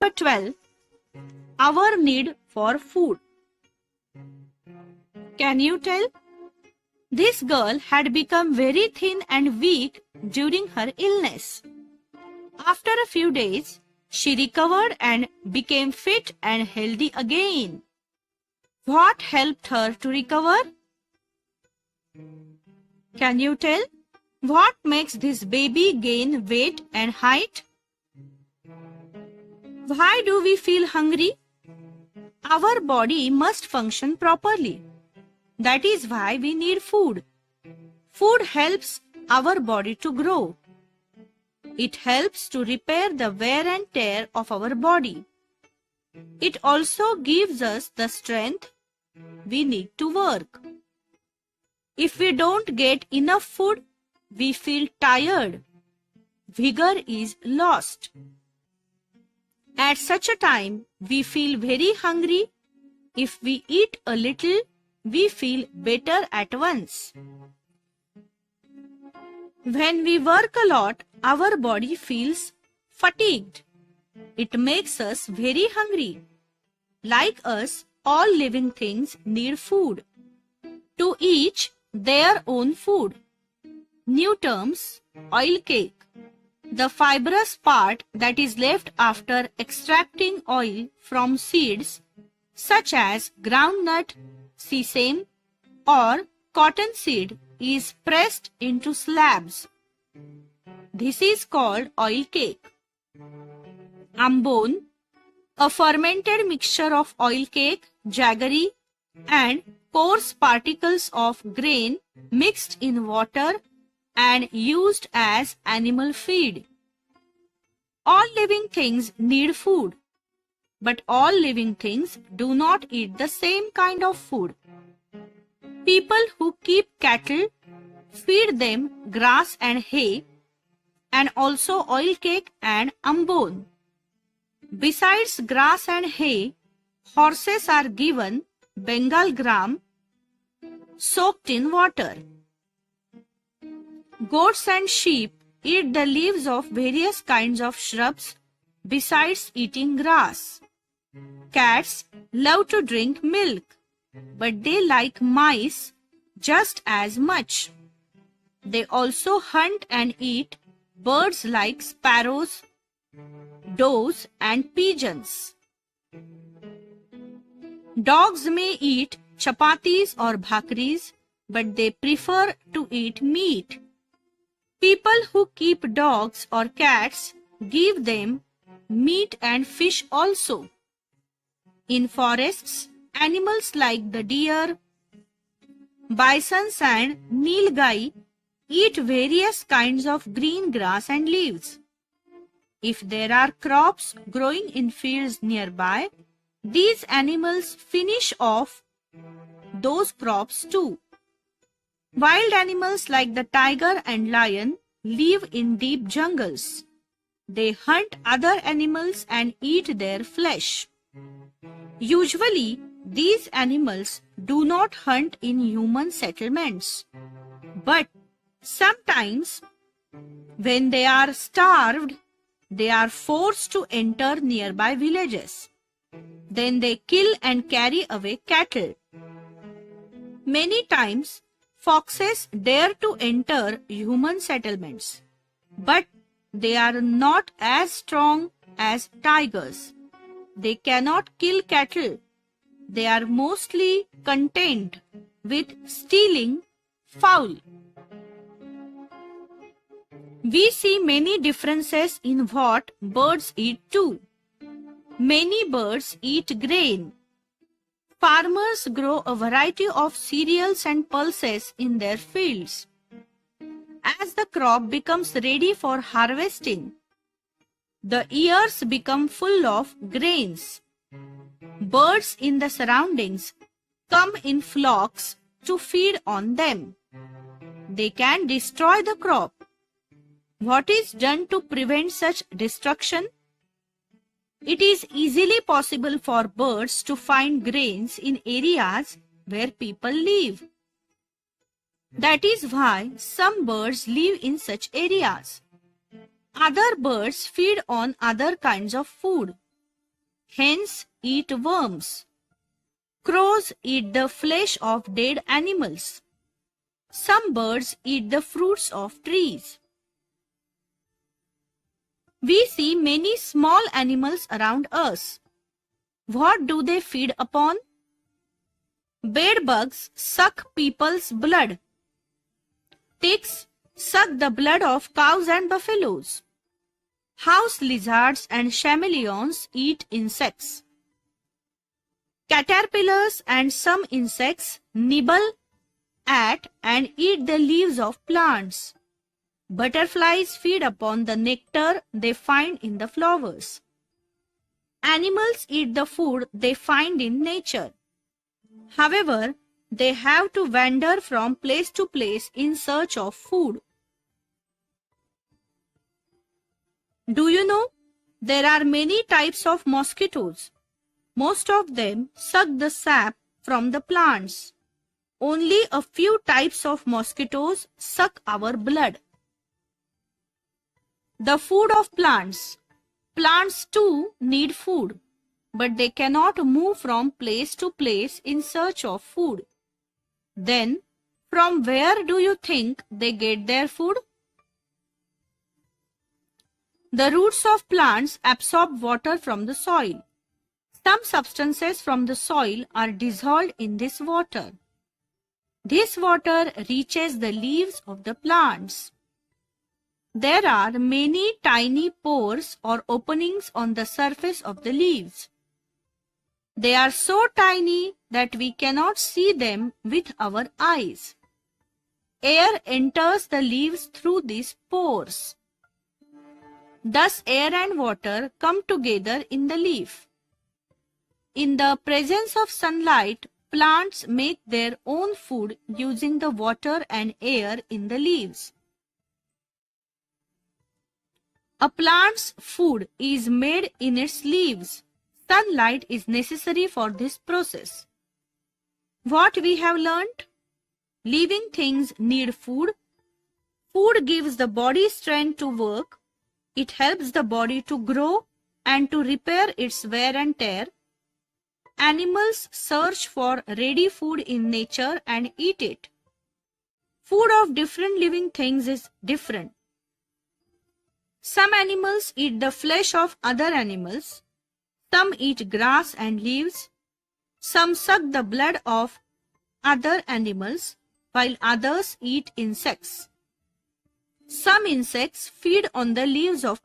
Number 12. Our need for food. Can you tell? This girl had become very thin and weak during her illness. After a few days, she recovered and became fit and healthy again. What helped her to recover? Can you tell? What makes this baby gain weight and height? Why do we feel hungry? Our body must function properly. That is why we need food. Food helps our body to grow. It helps to repair the wear and tear of our body. It also gives us the strength we need to work. If we don't get enough food, we feel tired. Vigor is lost. At such a time, we feel very hungry. If we eat a little, we feel better at once. When we work a lot, our body feels fatigued. It makes us very hungry. Like us, all living things need food. To each their own food. New terms: oil cake. The fibrous part that is left after extracting oil from seeds such as groundnut, sesame, or cottonseed is pressed into slabs. This is called oil cake. Ambon, a fermented mixture of oil cake, jaggery, and coarse particles of grain mixed in water and used as animal feed. All living things need food, but all living things do not eat the same kind of food. People who keep cattle feed them grass and hay, and also oil cake and ambon. Besides grass and hay, horses are given Bengal gram soaked in water. Goats and sheep eat the leaves of various kinds of shrubs besides eating grass. Cats love to drink milk, but they like mice just as much. They also hunt and eat birds like sparrows, doves, and pigeons. Dogs may eat chapatis or bhakris, but they prefer to eat meat. People who keep dogs or cats give them meat and fish also. In forests, animals like the deer, bisons, and nilgai eat various kinds of green grass and leaves. If there are crops growing in fields nearby, these animals finish off those crops too. Wild animals like the tiger and lion live in deep jungles. They hunt other animals and eat their flesh. Usually, these animals do not hunt in human settlements. But sometimes, when they are starved, they are forced to enter nearby villages. Then they kill and carry away cattle. Many times, foxes dare to enter human settlements, but they are not as strong as tigers. They cannot kill cattle. They are mostly content with stealing fowl. We see many differences in what birds eat too. Many birds eat grain. Farmers grow a variety of cereals and pulses in their fields. As the crop becomes ready for harvesting, the ears become full of grains. Birds in the surroundings come in flocks to feed on them. They can destroy the crop. What is done to prevent such destruction? It is easily possible for birds to find grains in areas where people live. That is why some birds live in such areas. Other birds feed on other kinds of food. Hens eat worms. Crows eat the flesh of dead animals. Some birds eat the fruits of trees. We see many small animals around us. What do they feed upon? Bedbugs suck people's blood. Ticks suck the blood of cows and buffaloes. House lizards and chameleons eat insects. Caterpillars and some insects nibble at and eat the leaves of plants. Butterflies feed upon the nectar they find in the flowers. Animals eat the food they find in nature. However, they have to wander from place to place in search of food. Do you know? There are many types of mosquitoes. Most of them suck the sap from the plants. Only a few types of mosquitoes suck our blood. The food of plants. Plants too need food, but they cannot move from place to place in search of food. Then, from where do you think they get their food? The roots of plants absorb water from the soil. Some substances from the soil are dissolved in this water. This water reaches the leaves of the plants. There are many tiny pores or openings on the surface of the leaves. They are so tiny that we cannot see them with our eyes. Air enters the leaves through these pores. Thus, air and water come together in the leaf. In the presence of sunlight, plants make their own food using the water and air in the leaves. A plant's food is made in its leaves. Sunlight is necessary for this process. What we have learnt? Living things need food. Food gives the body strength to work. It helps the body to grow and to repair its wear and tear. Animals search for ready food in nature and eat it. Food of different living things is different. Some animals eat the flesh of other animals. Some eat grass and leaves. Some suck the blood of other animals, while others eat insects. Some insects feed on the leaves of